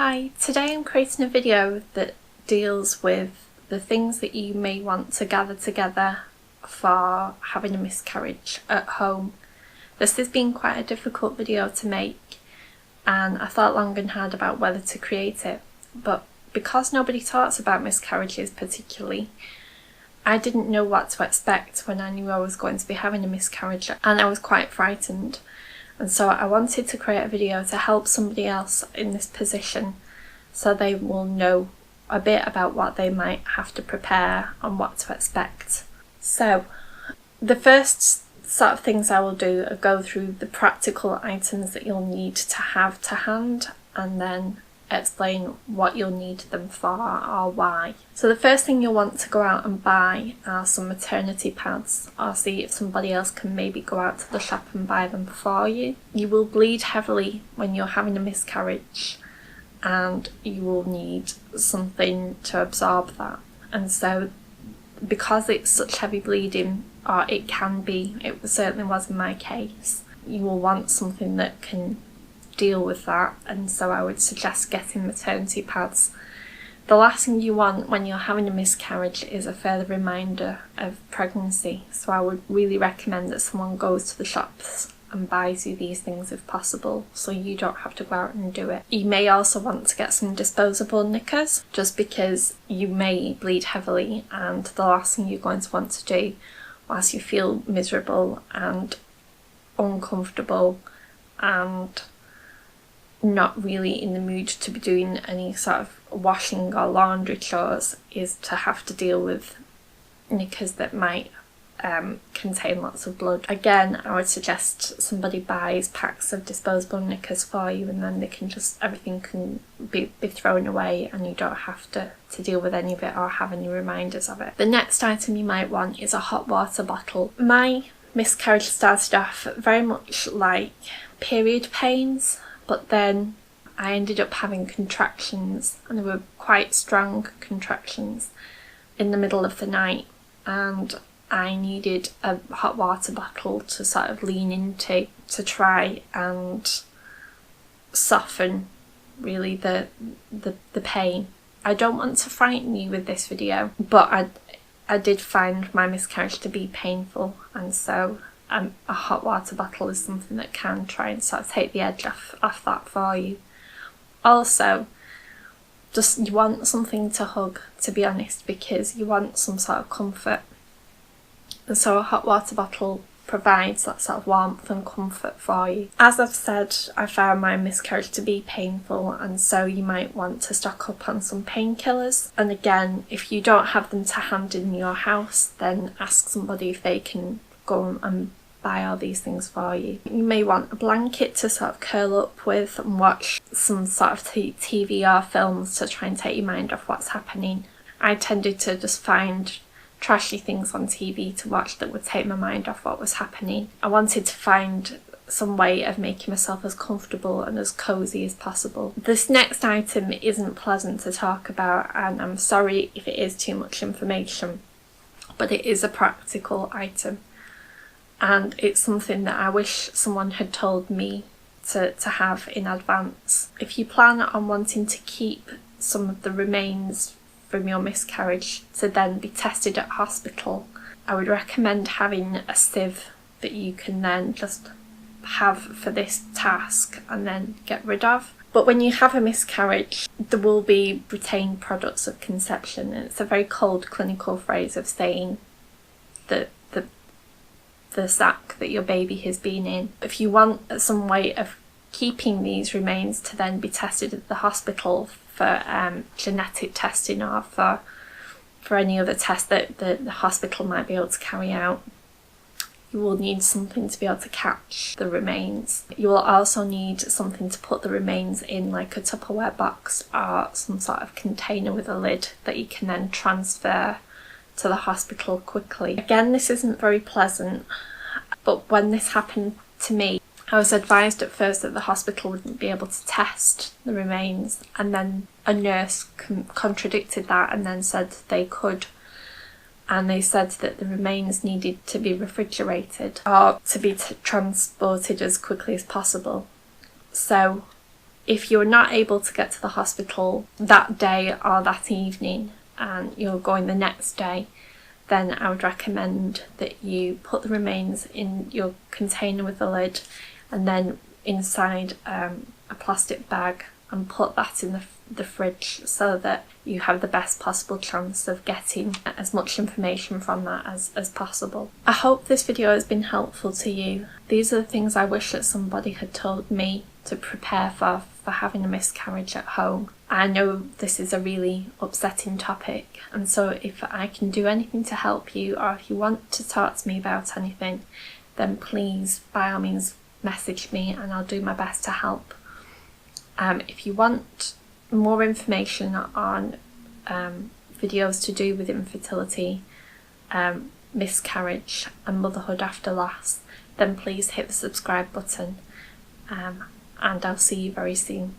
Hi, today I'm creating a video that deals with the things that you may want to gather together for having a miscarriage at home. This has been quite a difficult video to make and I thought long and hard about whether to create it, but because nobody talks about miscarriages particularly, I didn't know what to expect when I knew I was going to be having a miscarriage, and I was quite frightened. And so I wanted to create a video to help somebody else in this position so they will know a bit about what they might have to prepare and what to expect. So the first sort of things I will do are go through the practical items that you'll need to have to hand and then explain what you'll need them for or why. So the first thing you'll want to go out and buy are some maternity pads, or see if somebody else can maybe go out to the shop and buy them for you. You will bleed heavily when you're having a miscarriage and you will need something to absorb that, and so because it's such heavy bleeding, or it can be, it certainly was in my case, you will want something that can deal with that, and so I would suggest getting maternity pads. The last thing you want when you're having a miscarriage is a further reminder of pregnancy, so I would really recommend that someone goes to the shops and buys you these things if possible, so you don't have to go out and do it. You may also want to get some disposable knickers, just because you may bleed heavily, and the last thing you're going to want to do whilst you feel miserable and uncomfortable and not really in the mood to be doing any sort of washing or laundry chores is to have to deal with knickers that might contain lots of blood. Again, I would suggest somebody buys packs of disposable knickers for you, and then they can just, everything can be thrown away and you don't have to deal with any of it or have any reminders of it. The next item you might want is a hot water bottle. My miscarriage started off very much like period pains, but then I ended up having contractions, and they were quite strong contractions in the middle of the night, and I needed a hot water bottle to sort of lean into to try and soften really the pain. I don't want to frighten you with this video, but I did find my miscarriage to be painful, and so a hot water bottle is something that can try and sort of take the edge off that for you. Also, just you want something to hug, to be honest, because you want some sort of comfort. And so a hot water bottle provides that sort of warmth and comfort for you. As I've said, I found my miscarriage to be painful, and so you might want to stock up on some painkillers. And again, if you don't have them to hand in your house, then ask somebody if they can go and buy all these things for you. You may want a blanket to sort of curl up with and watch some sort of TV or films to try and take your mind off what's happening. I tended to just find trashy things on TV to watch that would take my mind off what was happening. I wanted to find some way of making myself as comfortable and as cosy as possible. This next item isn't pleasant to talk about, and I'm sorry if it is too much information, but it is a practical item. And it's something that I wish someone had told me to have in advance. If you plan on wanting to keep some of the remains from your miscarriage to then be tested at hospital, I would recommend having a sieve that you can then just have for this task and then get rid of. But when you have a miscarriage, there will be retained products of conception, and it's a very cold clinical phrase of saying that the sac that your baby has been in. If you want some way of keeping these remains to then be tested at the hospital for genetic testing or for any other test that the hospital might be able to carry out, you will need something to be able to catch the remains. You will also need something to put the remains in, like a Tupperware box or some sort of container with a lid that you can then transfer to the hospital quickly. Again, this isn't very pleasant, but when this happened to me, I was advised at first that the hospital wouldn't be able to test the remains, and then a nurse contradicted that and then said they could, and they said that the remains needed to be refrigerated or to be transported as quickly as possible. So If you're not able to get to the hospital that day or that evening and you're going the next day, then I would recommend that you put the remains in your container with the lid and then inside a plastic bag and put that in the fridge so that you have the best possible chance of getting as much information from that as possible. I hope this video has been helpful to you. These are the things I wish that somebody had told me to prepare for having a miscarriage at home. I know this is a really upsetting topic, and so if I can do anything to help you, or if you want to talk to me about anything, then please by all means message me and I'll do my best to help. If you want more information on videos to do with infertility, miscarriage and motherhood after loss, then please hit the subscribe button, and I'll see you very soon.